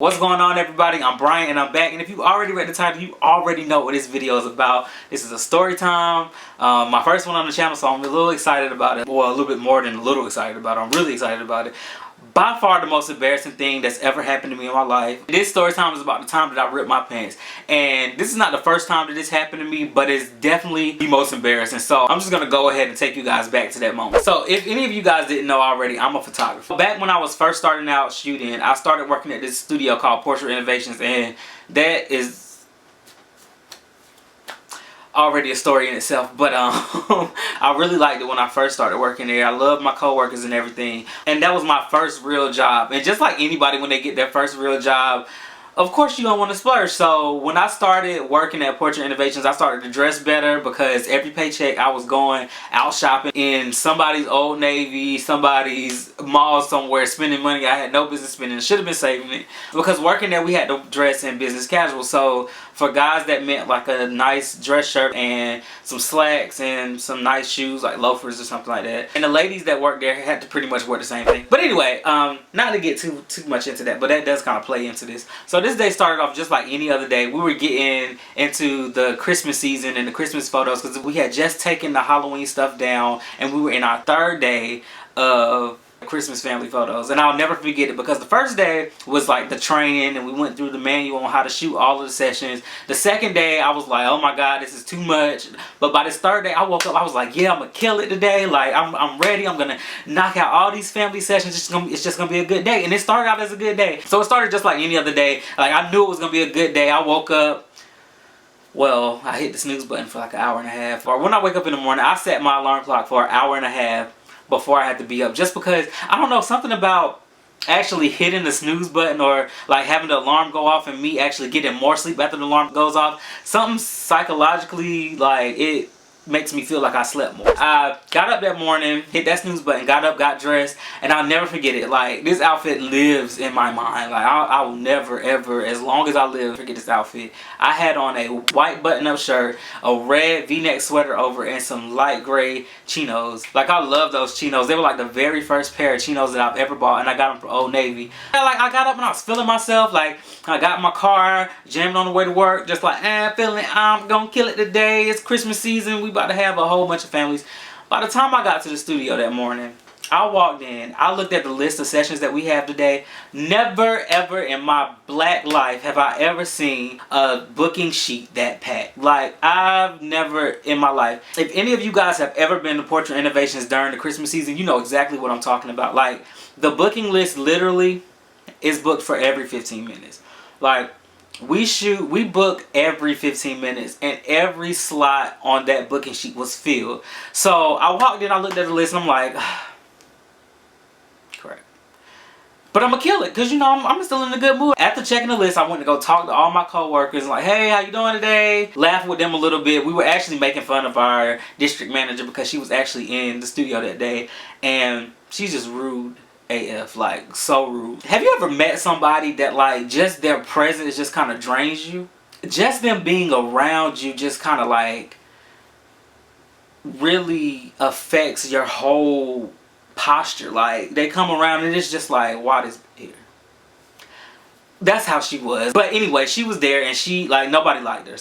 What's going on, everybody? I'm Bryant and I'm back, and if you already read the title, you already know what this video is about. This is a story time, my first one on the channel, so I'm a little excited about it. Well, a little bit more than a little excited about it. I'm really excited about it. By far the most embarrassing thing that's ever happened to me in my life. This story time is about the time that I ripped my pants. And this is not the first time that this happened to me, but it's definitely the most embarrassing. So I'm just going to go ahead and take you guys back to that moment. So if any of you guys didn't know already, I'm a photographer. Back when I was first starting out shooting, I started working at this studio called Portrait Innovations, and that is already a story in itself, but I really liked it when I first started working there. I loved my co-workers and everything, and that was my first real job. And just like anybody, when they get their first real job, of course you don't want to splurge. So when I started working at Portrait Innovations, I started to dress better because every paycheck I was going out shopping in somebody's Old Navy, somebody's mall somewhere, spending money I had no business spending. Should have been saving it, because working there we had to dress in business casual. So for guys, that meant like a nice dress shirt and some slacks and some nice shoes like loafers or something like that. And the ladies that worked there had to pretty much wear the same thing. But anyway, not to get too much into that, but that does kind of play into this. So this day started off just like any other day. We were getting into the Christmas season and the Christmas photos because we had just taken the Halloween stuff down, and we were in our third day of Christmas family photos. And I'll never forget it because the first day was like the training, and we went through the manual on how to shoot all of the sessions. The second day I was like, oh my god, this is too much. But by this third day I woke up, I was like, yeah, I'm gonna kill it today. Like I'm ready. I'm gonna knock out all these family sessions. It's just gonna be a good day. And it started out as a good day. So it started just like any other day. Like I knew it was gonna be a good day. I woke up, well, I hit the snooze button for like an hour and a half. Or when I wake up in the morning, I set my alarm clock for an hour and a half before I had to be up, just because I don't know, something about actually hitting the snooze button or like having the alarm go off and me actually getting more sleep after the alarm goes off. Something psychologically, like, it makes me feel like I slept more. I got up that morning, hit that snooze button, got up, got dressed, and I'll never forget it. Like, this outfit lives in my mind. Like, I will never ever, as long as I live, forget this outfit. I had on a white button-up shirt, a red v-neck sweater over, and some light gray chinos. Like, I love those chinos. They were like the very first pair of chinos that I've ever bought, and I got them from Old Navy. And like, I got up and I was feeling myself. Like, I got in my car, jammed on the way to work, just like, feeling I'm gonna kill it today. It's Christmas season. We about to have a whole bunch of families. By the time I got to the studio that morning, I walked in, I looked at the list of sessions that we have today. Never ever in my black life have I ever seen a booking sheet that packed. Like, I've never in my life. If any of you guys have ever been to Portrait Innovations during the Christmas season, you know exactly what I'm talking about. Like, the booking list literally is booked for every 15 minutes. Like, we book every 15 minutes, and every slot on that booking sheet was filled. So I walked in, I looked at the list, and I'm like, crap. But I'm gonna kill it, because you know I'm still in a good mood. After checking the list, I went to go talk to all my co-workers, like, hey, how you doing today? Laugh with them a little bit. We were actually making fun of our district manager because she was actually in the studio that day, and she's just rude AF, like, so rude. Have you ever met somebody that, like, just their presence just kind of drains you? Just them being around you just kind of like really affects your whole posture. Like, they come around and it's just like, why this here? That's how she was. But anyway, she was there, and she, like, nobody liked her.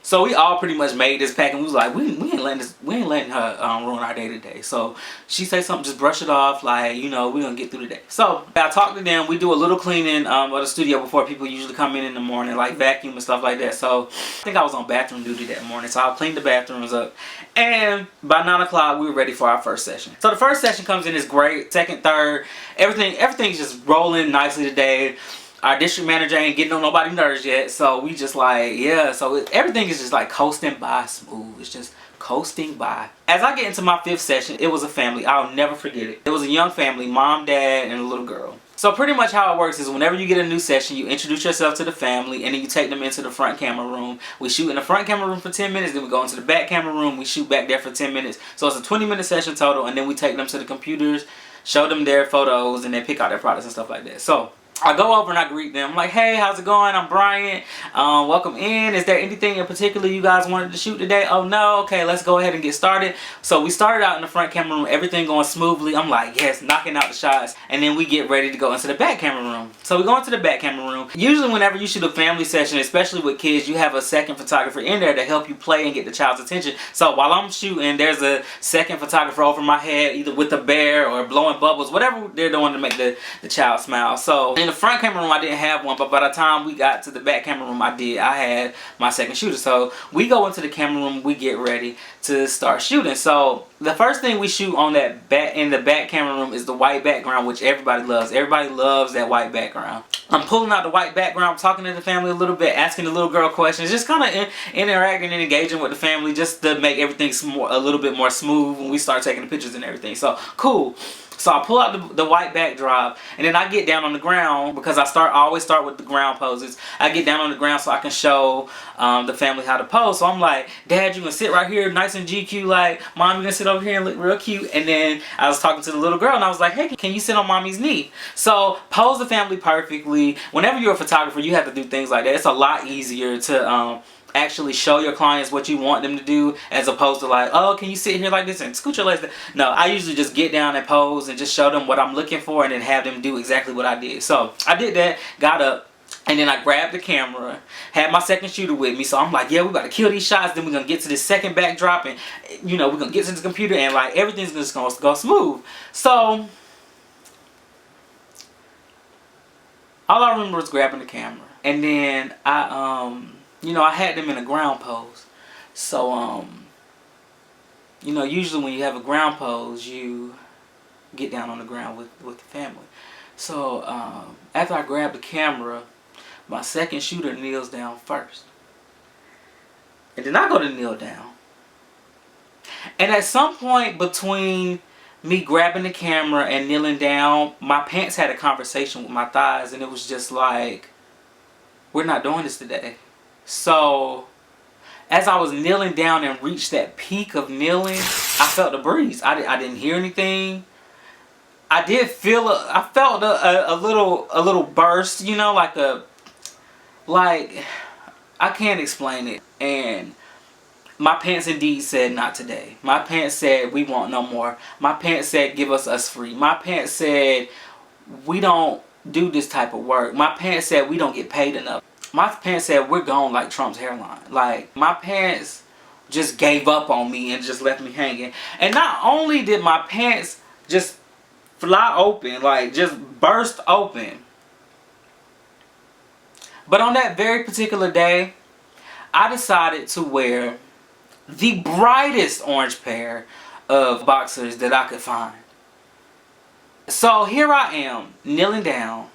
So we all pretty much made this pack, and we was like, we ain't letting her ruin our day today. So she say something, just brush it off, like, you know, we're gonna get through the day. So I talked to them. We do a little cleaning of the studio before people usually come in the morning, like vacuum and stuff like that. So I think I was on bathroom duty that morning, so I cleaned the bathrooms up. And by 9 o'clock, we were ready for our first session. So the first session comes in is great. Second, third, everything's just rolling nicely today. Our district manager ain't getting on nobody's nerves yet, so we just like, yeah, so everything is just like coasting by smooth. It's just coasting by. As I get into my fifth session, it was a family. I'll never forget it. It was a young family, mom, dad, and a little girl. So pretty much how it works is whenever you get a new session, you introduce yourself to the family, and then you take them into the front camera room. We shoot in the front camera room for 10 minutes, then we go into the back camera room, we shoot back there for 10 minutes. So it's a 20-minute session total, and then we take them to the computers, show them their photos, and they pick out their products and stuff like that. So I go over and I greet them. I'm like, hey, how's it going? I'm Bryant. Welcome in. Is there anything in particular you guys wanted to shoot today? Oh, no. Okay, let's go ahead and get started. So we started out in the front camera room, everything going smoothly. I'm like, yes, knocking out the shots. And then we get ready to go into the back camera room. So we go into the back camera room. Usually whenever you shoot a family session, especially with kids, you have a second photographer in there to help you play and get the child's attention. So while I'm shooting, there's a second photographer over my head, either with a bear or blowing bubbles, whatever they're doing to make the child smile. So in the front camera room I didn't have one, but by the time we got to the back camera room I had my second shooter. So we go into the camera room, we get ready to start shooting. So the first thing we shoot on in the back camera room is the white background, which everybody loves. Everybody loves that white background. I'm pulling out the white background, talking to the family a little bit, asking the little girl questions, just kind of interacting and engaging with the family, just to make everything a little bit more smooth when we start taking the pictures and everything. So cool. So I pull out the white backdrop, and then I get down on the ground, because I always start with the ground poses. I get down on the ground so I can show the family how to pose. So I'm like, Dad, you gonna sit right here nice and GQ, like, Mom, you gonna sit over here and look real cute. And then I was talking to the little girl and I was like, hey, can you sit on Mommy's knee? So pose the family perfectly. Whenever you're a photographer, you have to do things like that. It's a lot easier to actually show your clients what you want them to do, as opposed to like, oh, can you sit here like this and scoot your legs? No, I usually just get down and pose and just show them what I'm looking for, and then have them do exactly what I did. So I did that, got up, and then I grabbed the camera, had my second shooter with me. So I'm like, yeah, we about to kill these shots, then we're gonna get to this second backdrop, and you know, we're gonna get to the computer, and like everything's just gonna go smooth. So all I remember was grabbing the camera, and then you know, I had them in a ground pose. So, you know, usually when you have a ground pose, you get down on the ground with the family. So, after I grab the camera, my second shooter kneels down first. And then I go to kneel down. And at some point between me grabbing the camera and kneeling down, my pants had a conversation with my thighs, and it was just like, we're not doing this today. So, as I was kneeling down and reached that peak of kneeling, I felt the breeze. I didn't hear anything. I did feel I felt a little burst, you know, like I can't explain it. And my pants indeed said, not today. My pants said, we want no more. My pants said, give us free. My pants said, we don't do this type of work. My pants said, we don't get paid enough. My pants said, we're gone like Trump's hairline. Like, my pants just gave up on me and just left me hanging. And not only did my pants just fly open, like just burst open, but on that very particular day, I decided to wear the brightest orange pair of boxers that I could find. So here I am, kneeling down.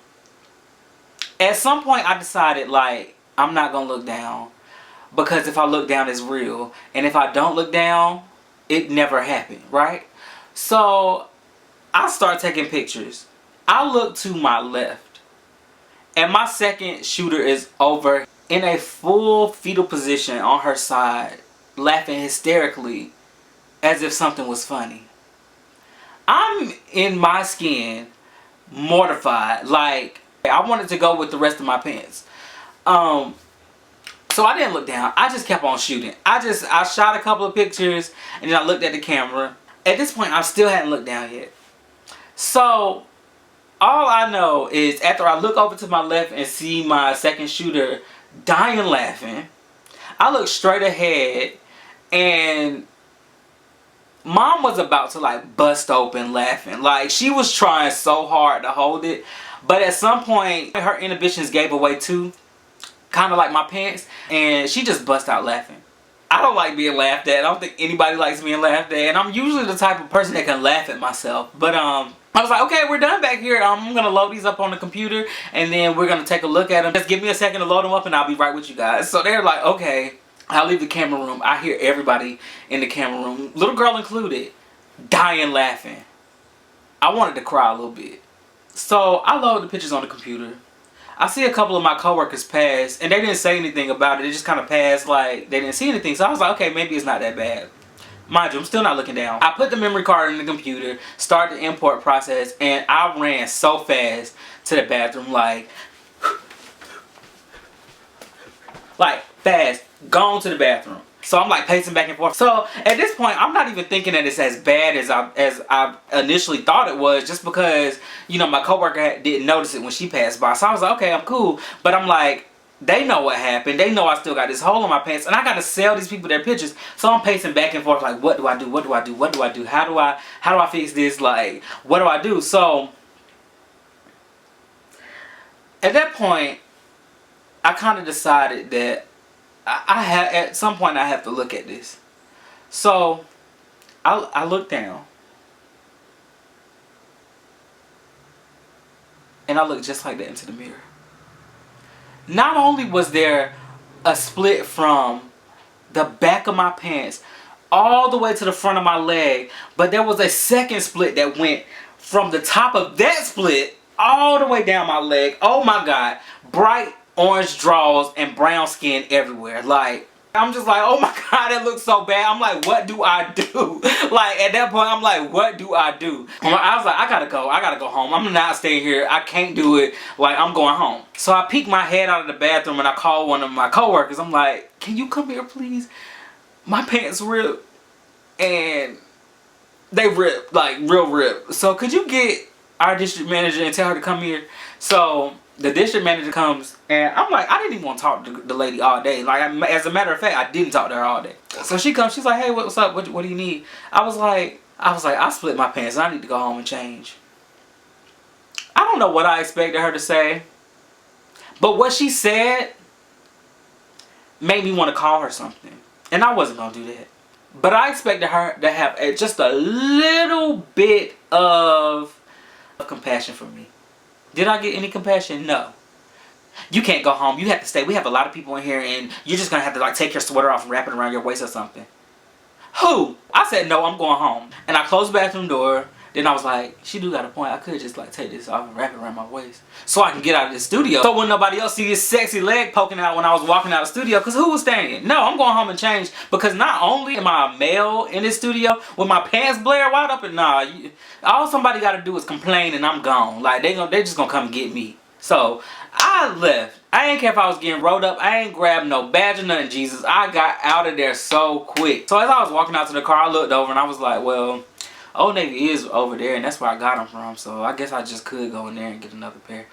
At some point I decided, like, I'm not gonna look down, because if I look down, it's real, and if I don't look down, it never happened, right? So I start taking pictures. I look to my left, and my second shooter is over in a full fetal position on her side, laughing hysterically as if something was funny. I'm in my skin, mortified, like I wanted to go with the rest of my pants. So I didn't look down. I just kept on shooting. I shot a couple of pictures, and then I looked at the camera. At this point, I still hadn't looked down yet. So all I know is after I look over to my left and see my second shooter dying laughing, I look straight ahead, and Mom was about to like bust open laughing. Like, she was trying so hard to hold it, but at some point her inhibitions gave away too, kind of like my pants, and she just bust out laughing. I don't like being laughed at. I don't think anybody likes being laughed at, and I'm usually the type of person that can laugh at myself. But I was like, okay, we're done back here. I'm gonna load these up on the computer, and then we're gonna take a look at them. Just give me a second to load them up, and I'll be right with you guys. So they're like, okay. I leave the camera room. I hear everybody in the camera room, little girl included, dying laughing. I wanted to cry a little bit. So I load the pictures on the computer. I see a couple of my coworkers pass, and they didn't say anything about it. They just kind of passed like they didn't see anything. So I was like, okay, maybe it's not that bad. Mind you, I'm still not looking down. I put the memory card in the computer, started the import process, and I ran so fast to the bathroom, like fast, gone to the bathroom. So I'm like pacing back and forth. So at this point, I'm not even thinking that it's as bad as I initially thought it was, just because, you know, my coworker didn't notice it when she passed by. So I was like, okay, I'm cool. But I'm like, they know what happened. They know I still got this hole in my pants, and I got to sell these people their pictures. So I'm pacing back and forth, like, what do I do? What do I do? What do I do? How do I fix this? Like, what do I do? So at that point, I kind of decided that at some point I have to look at this. So I looked down, and I looked just like that into the mirror. Not only was there a split from the back of my pants all the way to the front of my leg, but there was a second split that went from the top of that split all the way down my leg. Oh my God. Bright orange draws and brown skin everywhere. Like, I'm just like, oh my God, that looks so bad. I'm like, what do I do? Like, at that point, I'm like, what do I do? I was like, I gotta go home. I'm not staying here. I can't do it. Like, I'm going home. So I peeked my head out of the bathroom and I called one of my coworkers. I'm like, can you come here, please? My pants ripped, and they ripped, like real ripped. So could you get our district manager and tell her to come here? So the district manager comes, and I'm like, I didn't even want to talk to the lady all day. Like, as a matter of fact, I didn't talk to her all day. So she comes, she's like, hey, what's up? What do you need? I was like, I split my pants. I need to go home and change. I don't know what I expected her to say, but what she said made me want to call her something, and I wasn't gonna do that. But I expected her to have just a little bit of compassion for me. Did I get any compassion? No. You can't go home. You have to stay. We have a lot of people in here, and you're just going to have to like take your sweater off and wrap it around your waist or something. Who? I said, no, I'm going home. And I closed the bathroom door. Then I was like, she do got a point. I could just like take this off and wrap it around my waist so I can get out of the studio. So when nobody else see this sexy leg poking out when I was walking out of the studio, because who was standing? No, I'm going home and change, because not only am I a male in this studio with my pants blared wide open, nah, all somebody got to do is complain and I'm gone. Like, they just going to come get me. So I left. I ain't care if I was getting rolled up. I ain't grabbed no badge or nothing, Jesus. I got out of there so quick. So as I was walking out to the car, I looked over and I was like, well, Old Navy is over there, and that's where I got them from. So I guess I just could go in there and get another pair.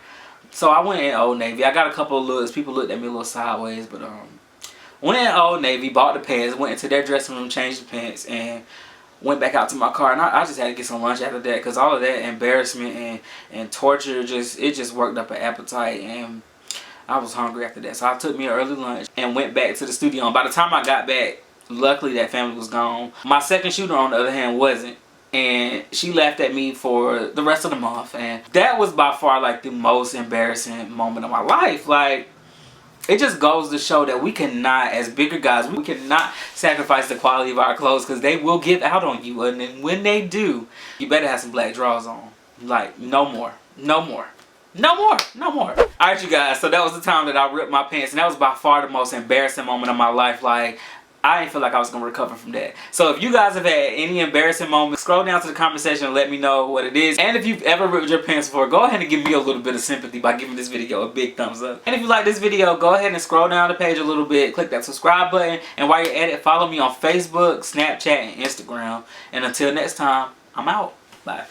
So I went in Old Navy. I got a couple of looks. People looked at me a little sideways, but went in Old Navy, bought the pants, went into their dressing room, changed the pants, and went back out to my car. And I just had to get some lunch after that, because all of that embarrassment and torture just worked up an appetite, and I was hungry after that. So I took me an early lunch and went back to the studio. And by the time I got back, luckily that family was gone. My second shooter, on the other hand, wasn't. And she laughed at me for the rest of the month. And that was by far like the most embarrassing moment of my life. Like, it just goes to show that we cannot, as bigger guys, we cannot sacrifice the quality of our clothes, because they will give out on you. And then when they do, you better have some black drawers on. Like, no more. No more. No more. No more. Alright, you guys. So that was the time that I ripped my pants. And that was by far the most embarrassing moment of my life. Like, I didn't feel like I was going to recover from that. So if you guys have had any embarrassing moments, scroll down to the comment section and let me know what it is. And if you've ever ripped your pants before, go ahead and give me a little bit of sympathy by giving this video a big thumbs up. And if you like this video, go ahead and scroll down the page a little bit, click that subscribe button, and while you're at it, follow me on Facebook, Snapchat, and Instagram. And until next time, I'm out. Bye.